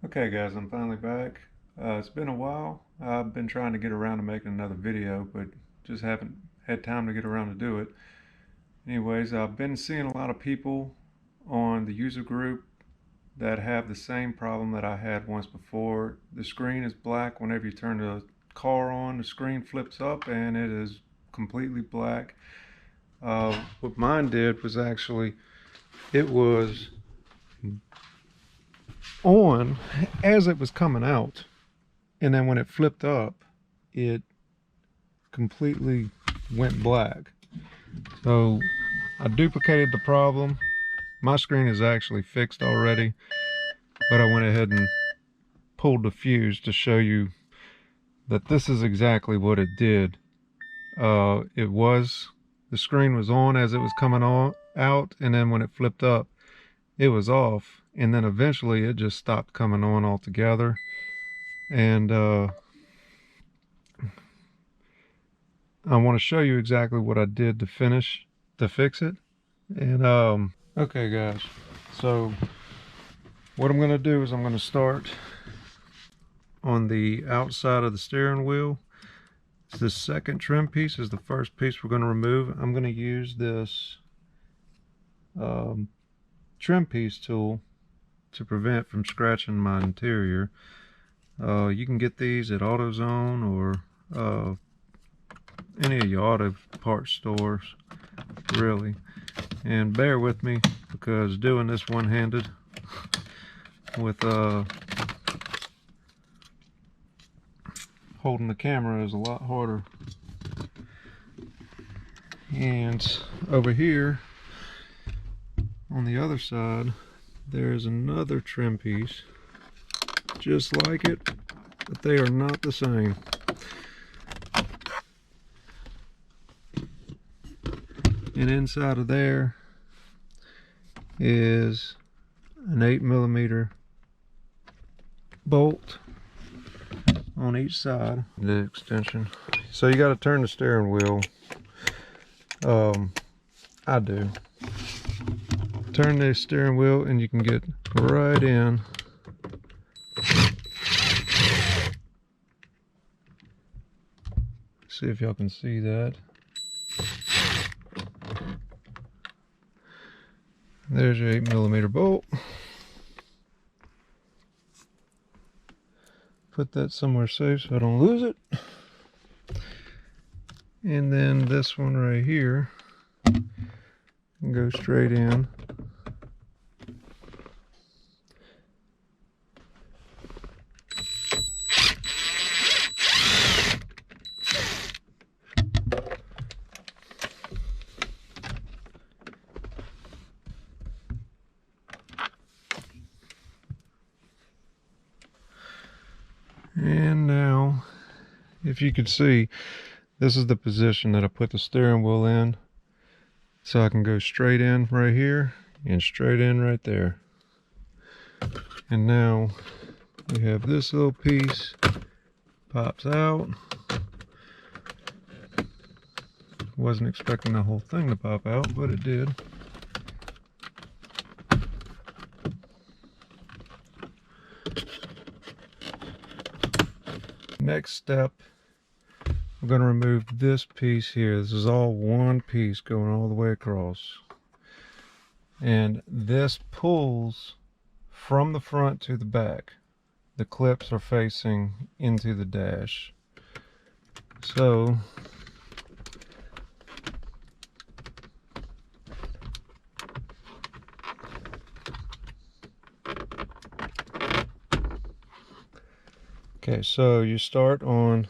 Okay guys, I'm finally back. It's been a while. I've been trying to get around to making another video, but just haven't had time to get around to do it. Anyways, I've been seeing a lot of people on the user group that have the same problem that I had once before. The screen is black whenever you turn the car on. The screen flips up and it is completely black. What mine did was actually, it was on as it was coming out, and then when it flipped up it completely went black. So I duplicated the problem. My screen is actually fixed already, but I went ahead and pulled the fuse to show you that this is exactly what it did. The screen was on as it was coming out, and then when it flipped up it was off, and then eventually it just stopped coming on altogether. And I want to show you exactly what I did to fix it. And okay guys, so what I'm going to do is I'm going to start on the outside of the steering wheel. The second trim piece is the first piece we're going to remove. I'm going to use this trim piece tool to prevent from scratching my interior. You can get these at AutoZone or any of your auto parts stores, really. And bear with me, because doing this one-handed with holding the camera is a lot harder. And over here on the other side there's another trim piece just like it, but they are not the same. And inside of there is an 8mm bolt on each side, the extension. So you got to turn the steering wheel. I do. Turn the steering wheel and you can get right in. See if y'all can see that. There's your 8mm bolt. Put that somewhere safe so I don't lose it. And then this one right here can go straight in. And now, if you could see, this is the position that I put the steering wheel in. So I can go straight in right here and straight in right there. And now we have this little piece pops out. Wasn't expecting the whole thing to pop out, but it did. Next step, I'm going to remove this piece here. This is all one piece going all the way across. And this pulls from the front to the back. The clips are facing into the dash. So okay, so you start on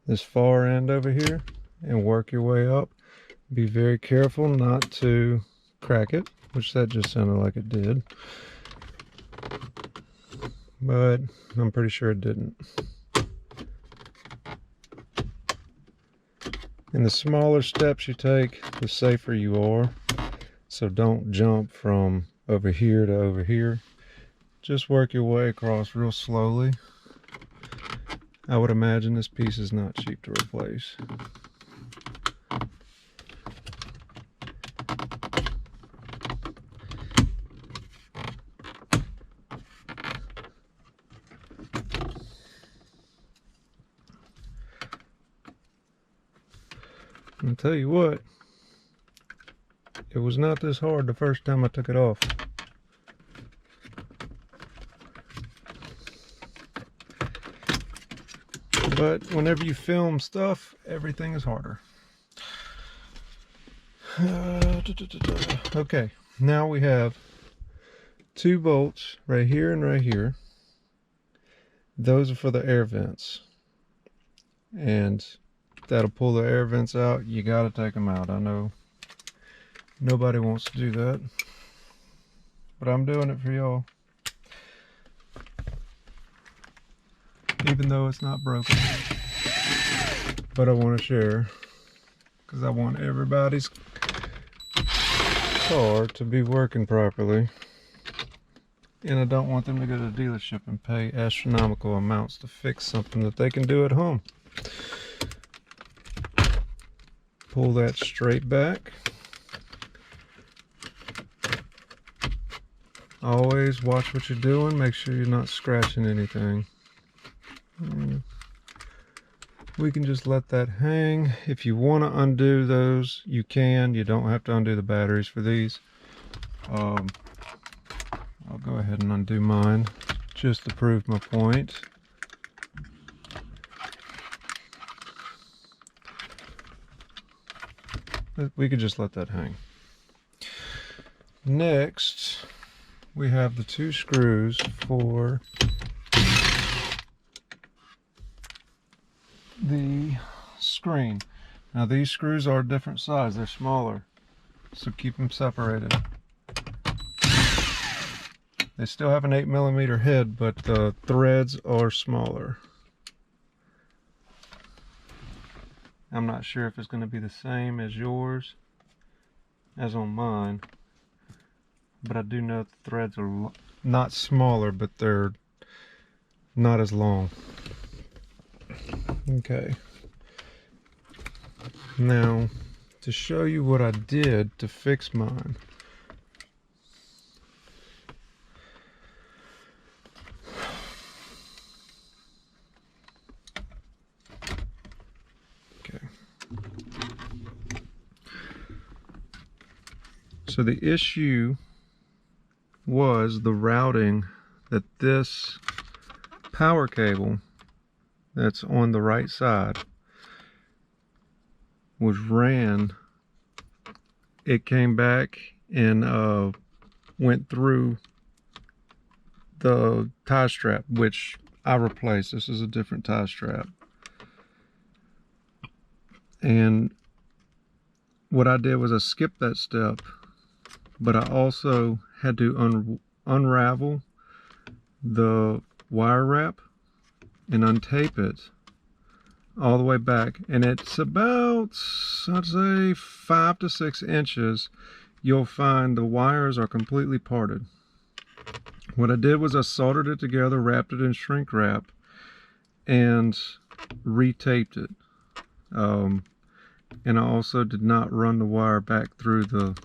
this far end over here and work your way up. Be very careful not to crack it, which that just sounded like it did, but I'm pretty sure it didn't. And the smaller steps you take, the safer you are. So don't jump from over here to over here. Just work your way across real slowly. I would imagine this piece is not cheap to replace. I'll tell you what, it was not this hard the first time I took it off. But whenever you film stuff, everything is harder. Okay, now we have 2 bolts right here and right here. Those are for the air vents, and that'll pull the air vents out. You got to take them out. I know nobody wants to do that, but I'm doing it for y'all, even though it's not broken. But I want to share, because I want everybody's car to be working properly, and I don't want them to go to the dealership and pay astronomical amounts to fix something that they can do at home. Pull that straight back. Always watch what you're doing. Make sure you're not scratching anything. We can just let that hang. If you want to undo those, you can. You don't have to undo the batteries for these. I'll go ahead and undo mine just to prove my point. We could just let that hang. Next, we have the 2 screws for the screen. Now these screws are a different size, they're smaller, so keep them separated. They still have an 8mm head, but the threads are smaller. I'm not sure if it's going to be the same as yours, as on mine, but I do know the threads are not smaller, but they're not as long. Okay. Now, to show you what I did to fix mine. Okay. So the issue was the routing that this power cable that's on the right side was ran. It came back and went through the tie strap, which I replaced. This is a different tie strap. And what I did was I skipped that step, but I also had to unravel the wire wrap and untape it all the way back, and it's about, I'd say, 5 to 6 inches. You'll find the wires are completely parted. What I did was I soldered it together, wrapped it in shrink wrap, and retaped it. And I also did not run the wire back through the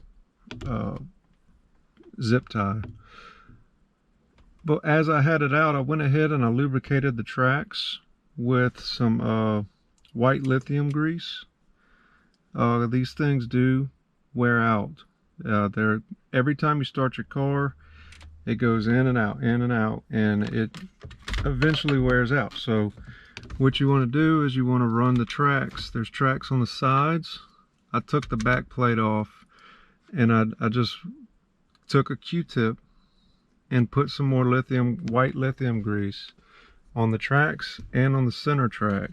zip tie. But as I had it out, I went ahead and I lubricated the tracks with some white lithium grease. These things do wear out. Every time you start your car, it goes in and out, and it eventually wears out. So what you want to do is you want to run the tracks. There's tracks on the sides. I took the back plate off, and I just took a Q-tip and put some more white lithium grease on the tracks and on the center track.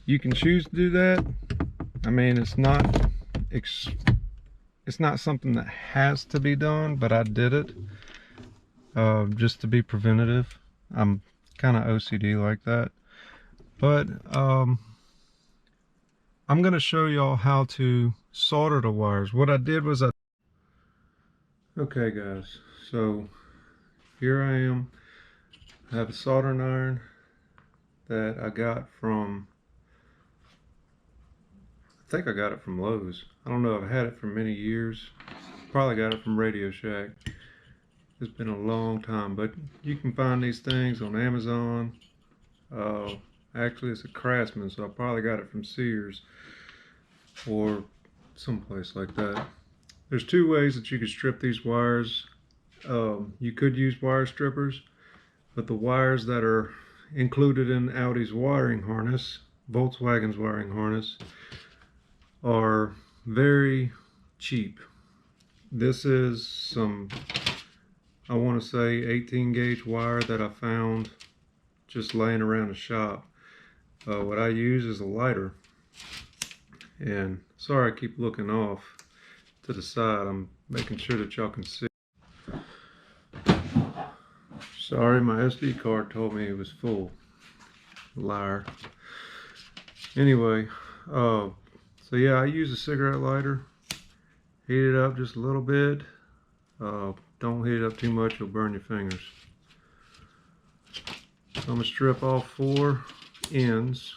You can choose to do that. I mean, it's not something that has to be done, but I did it just to be preventative. I'm kind of OCD like that. But I'm going to show y'all how to solder the wires. What I did was okay guys, so here I am. I have a soldering iron that I got from, I think I got it from Lowe's. I don't know, I've had it for many years. Probably got it from Radio Shack. It's been a long time, but you can find these things on Amazon. Actually, it's a Craftsman, so I probably got it from Sears. or someplace like that. There's two ways that you could strip these wires. You could use wire strippers, but the wires that are included in Audi's wiring harness, Volkswagen's wiring harness, are very cheap. This is some, I want to say 18 gauge wire that I found just laying around the shop. What I use is a lighter, and sorry I keep looking off to the side. I'm making sure that y'all can see. Sorry, my SD card told me it was full. Liar. Anyway, so yeah, I use a cigarette lighter. Heat it up just a little bit. Don't heat it up too much, you'll burn your fingers. So I'm gonna strip off 4 ends.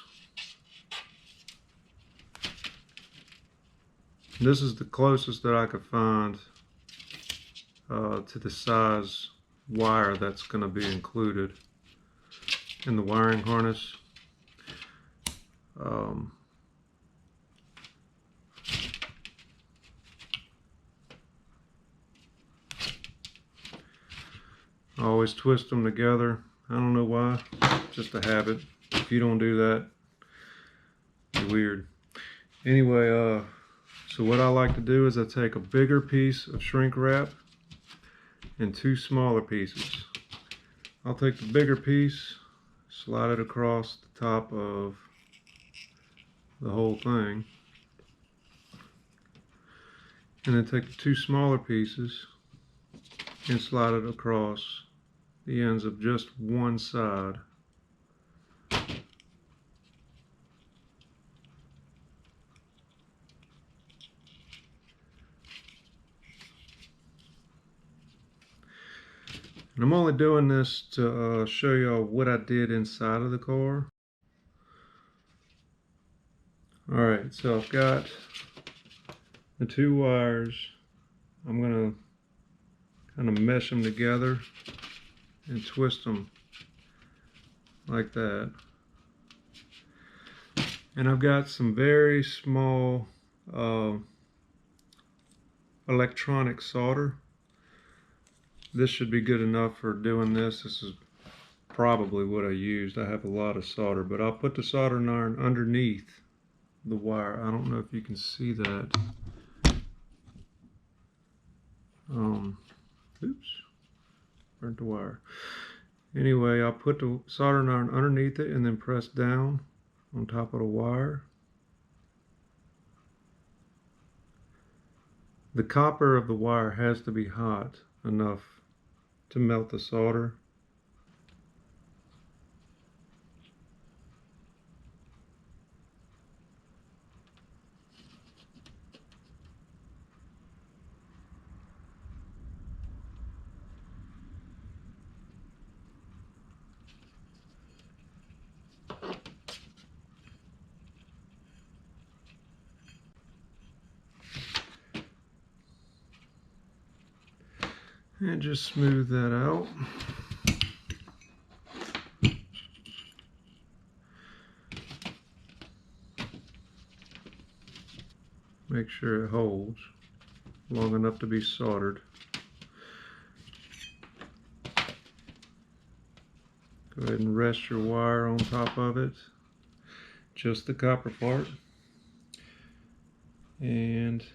This is the closest that I could find to the size wire that's going to be included in the wiring harness. I always twist them together. I don't know why, just a habit. If you don't do that, you're weird. Anyway, so what I like to do is I take a bigger piece of shrink wrap and 2 smaller pieces. I'll take the bigger piece, slide it across the top of the whole thing, and then take the 2 smaller pieces and slide it across the ends of just one side. And I'm only doing this to show y'all what I did inside of the car. Alright, so I've got the 2 wires. I'm going to kind of mesh them together and twist them like that. And I've got some very small electronic solder. This should be good enough for doing this. This is probably what I used. I have a lot of solder, but I'll put the soldering iron underneath the wire. I don't know if you can see that. Oops, burnt the wire. Anyway, I'll put the soldering iron underneath it and then press down on top of the wire. The copper of the wire has to be hot enough to melt the solder. And just smooth that out. Make sure it holds long enough to be soldered. Go ahead and rest your wire on top of it, just the copper part. And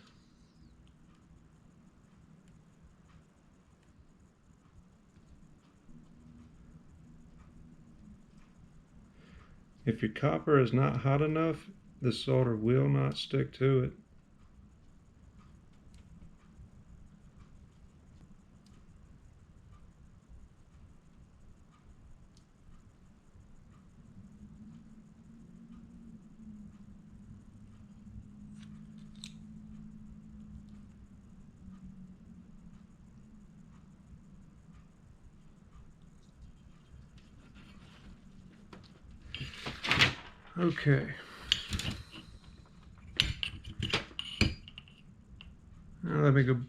if your copper is not hot enough, the solder will not stick to it. Okay. Now let me go.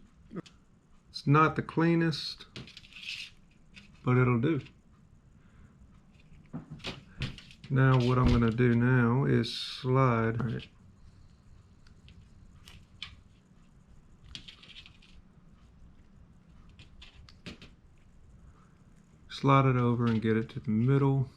It's not the cleanest, but it'll do. Now what I'm going to do now is slide. All right. slide it over and get it to the middle.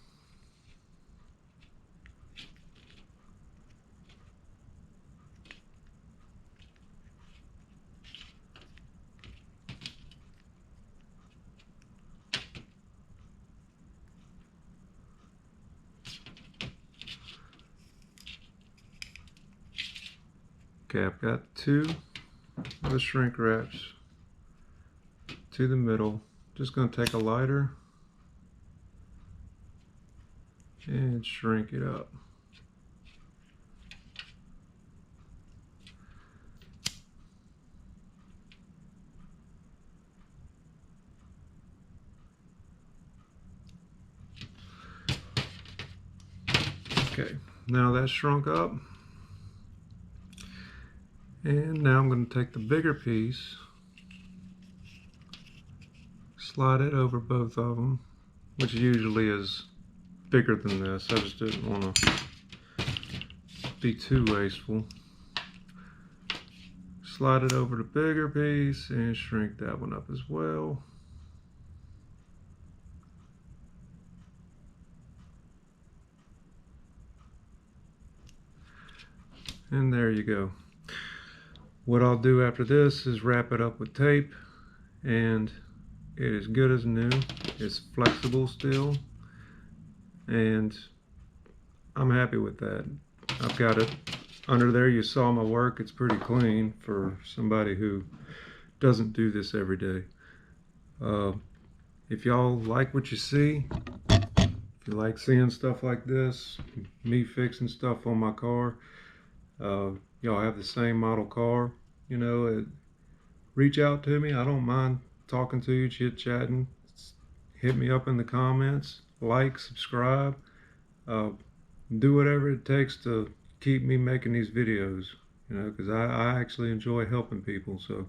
Okay, I've got two of the shrink wraps to the middle. Just going to take a lighter and shrink it up. Okay, now that's shrunk up. And now I'm going to take the bigger piece, slide it over both of them, which usually is bigger than this. I just didn't want to be too wasteful. Slide it over the bigger piece and shrink that one up as well. And there you go. What I'll do after this is wrap it up with tape, and it is good as new. It's flexible still, and I'm happy with that. I've got it under there. You saw my work. It's pretty clean for somebody who doesn't do this every day. If y'all like what you see, if you like seeing stuff like this, me fixing stuff on my car, y'all have the same model car, you know, reach out to me. I don't mind talking to you, chit-chatting. Hit me up in the comments, like, subscribe, do whatever it takes to keep me making these videos, you know, because I actually enjoy helping people. So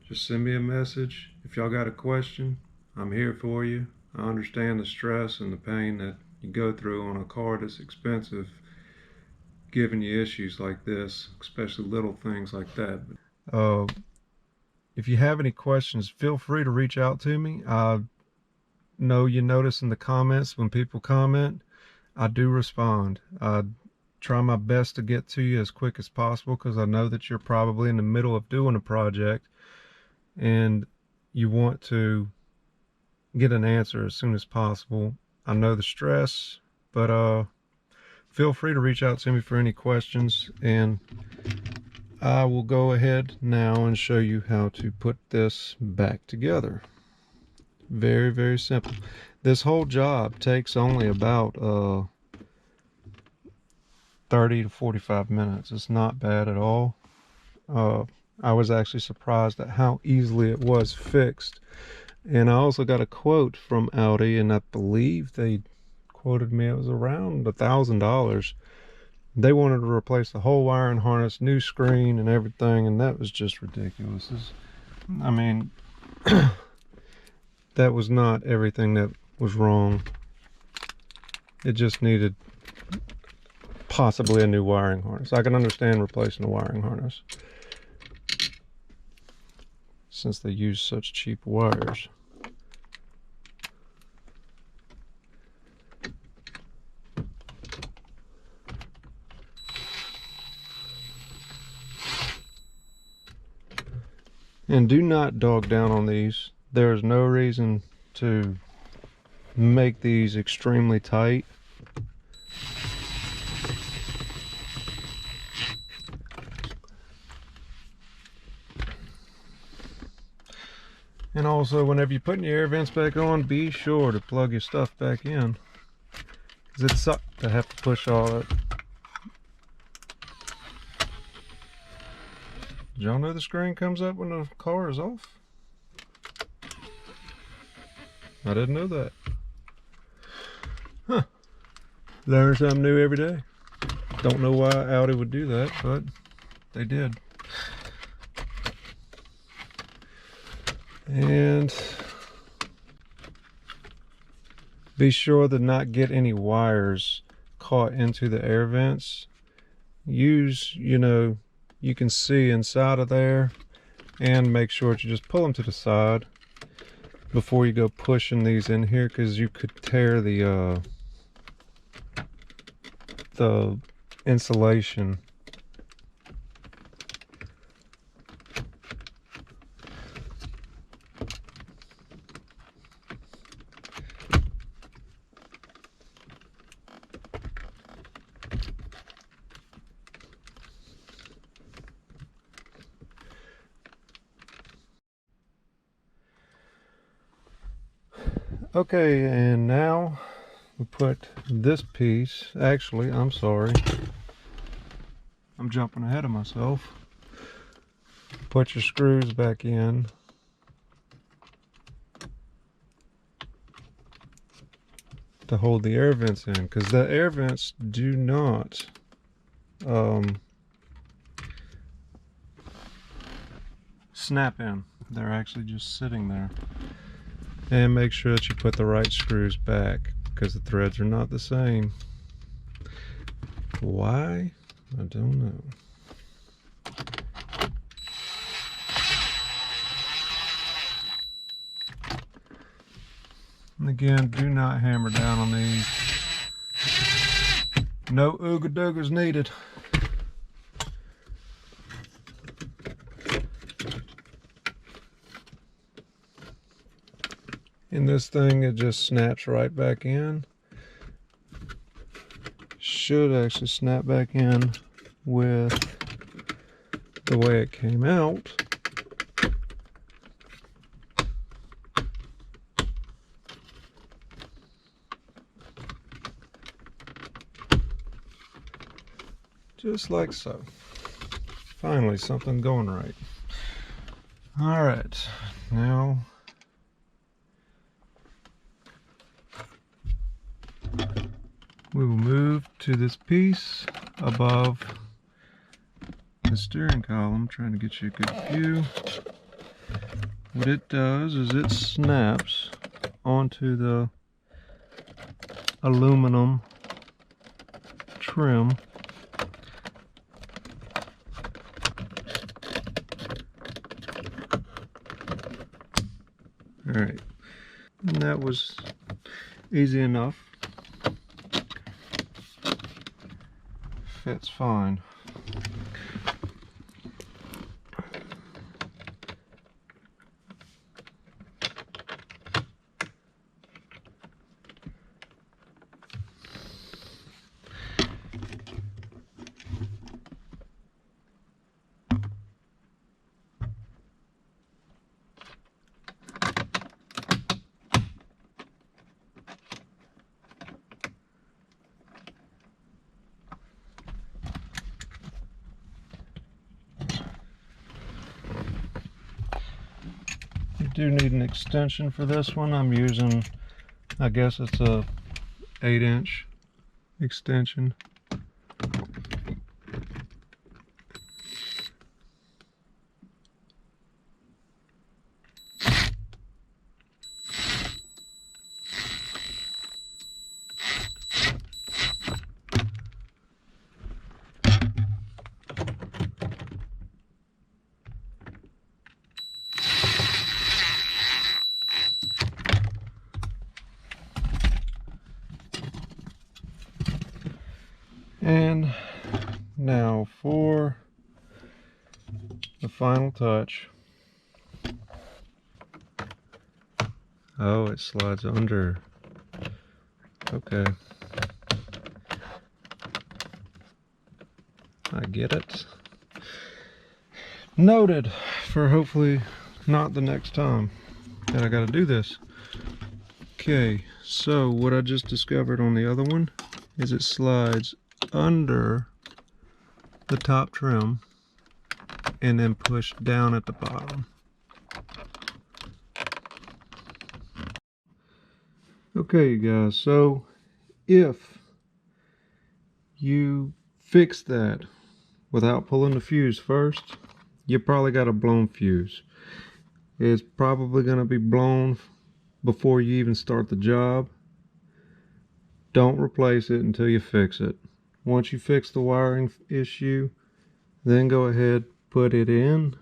just send me a message. If y'all got a question, I'm here for you. I understand the stress and the pain that you go through on a car that's expensive, giving you issues like this, especially little things like that. If you have any questions, feel free to reach out to me. I know you notice in the comments when people comment, I do respond. I try my best to get to you as quick as possible, because I know that you're probably in the middle of doing a project and you want to get an answer as soon as possible. I know the stress, but feel free to reach out to me for any questions, and I will go ahead now and show you how to put this back together. Very, very simple. This whole job takes only about 30 to 45 minutes. It's not bad at all. I was actually surprised at how easily it was fixed. And I also got a quote from Audi, and I believe they quoted me, it was around $1,000. They wanted to replace the whole wiring harness, new screen and everything, and that was just ridiculous. I mean, that was not everything that was wrong. It just needed possibly a new wiring harness. I can understand replacing the wiring harness since they use such cheap wires. And do not dog down on these. There is no reason to make these extremely tight. And also, whenever you're putting your air vents back on, be sure to plug your stuff back in, because it sucks to have to push all that. Did y'all know the screen comes up when the car is off? I didn't know that. Huh. Learn something new every day. Don't know why Audi would do that, but they did. And be sure to not get any wires caught into the air vents. Use, you know, you can see inside of there, and make sure that you just pull them to the side. before you go pushing these in here, because you could tear the insulation. Okay, and now we put this piece, actually, I'm sorry, I'm jumping ahead of myself. Put your screws back in. To hold the air vents in, because the air vents do not snap in. They're actually just sitting there. And make sure that you put the right screws back, because the threads are not the same. Why? I don't know. And again, do not hammer down on these. No ooga doogas needed. In this thing, it just snaps right back in. Should actually snap back in with the way it came out. Just like so. Finally, something going right. All right, now we will move to this piece above the steering column, trying to get you a good view. What it does is it snaps onto the aluminum trim. All right, and that was easy enough. Fits fine. You do need an extension for this one. I'm using, I guess it's a 8-inch extension. And now for the final touch. Oh, it slides under. Okay. I get it. Noted for hopefully not the next time that I gotta do this. Okay, so what I just discovered on the other one is it slides under the top trim and then push down at the bottom. Okay, you guys, so if you fix that without pulling the fuse first, you probably got a blown fuse. It's probably going to be blown before you even start the job. Don't replace it until you fix it. Once you fix the wiring issue, then go ahead, put it in.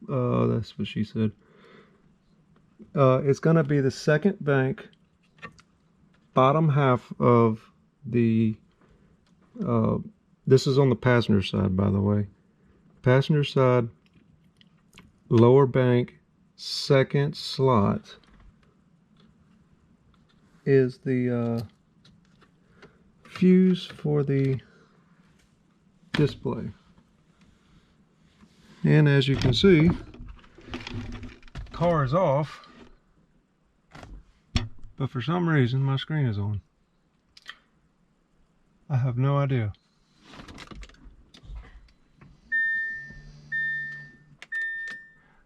That's what she said. It's going to be the second bank, bottom half of the, this is on the passenger side, by the way. Passenger side, lower bank, second slot is the fuse for the display. And as you can see, car is off, but for some reason my screen is on. I have no idea.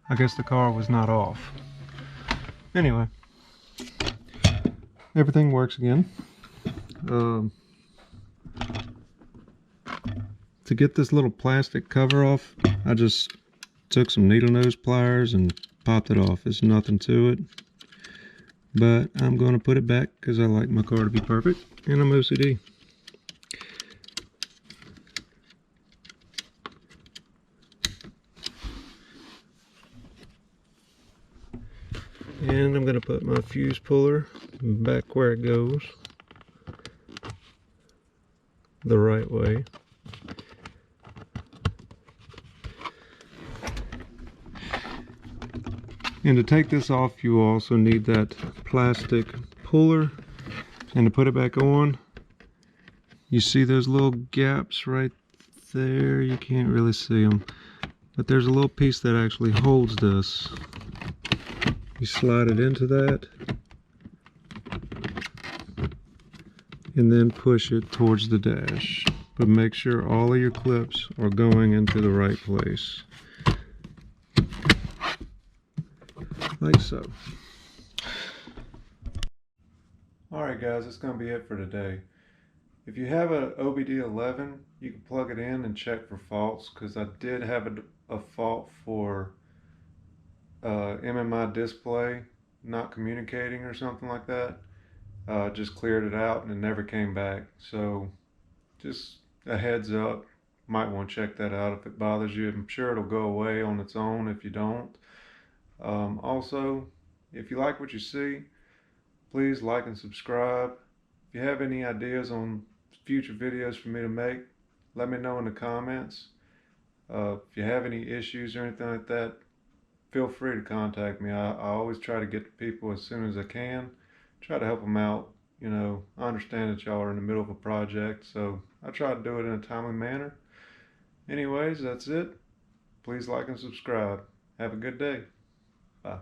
I guess the car was not off. Anyway, everything works again. To get this little plastic cover off, I just took some needle nose pliers and popped it off. There's nothing to it, but I'm going to put it back because I like my car to be perfect and I'm OCD. And I'm going to put my fuse puller back where it goes, the right way. And to take this off, you also need that plastic puller. And to put it back on, you see those little gaps right there? You can't really see them, but there's a little piece that actually holds this. You slide it into that and then push it towards the dash, but make sure all of your clips are going into the right place, like so. Alright guys, that's going to be it for today. If you have a AUDI A7, you can plug it in and check for faults, because I did have a fault for MMI display not communicating or something like that. Just cleared it out and it never came back. So just a heads up, might want to check that out if it bothers you. I'm sure it'll go away on its own if you don't. Also, if you like what you see, please like and subscribe. If you have any ideas on future videos for me to make, let me know in the comments. If you have any issues or anything like that, feel free to contact me. I always try to get to people as soon as I can. Try to help them out. You know, I understand that y'all are in the middle of a project, so I try to do it in a timely manner. Anyways, that's it. Please like and subscribe. Have a good day. Bye.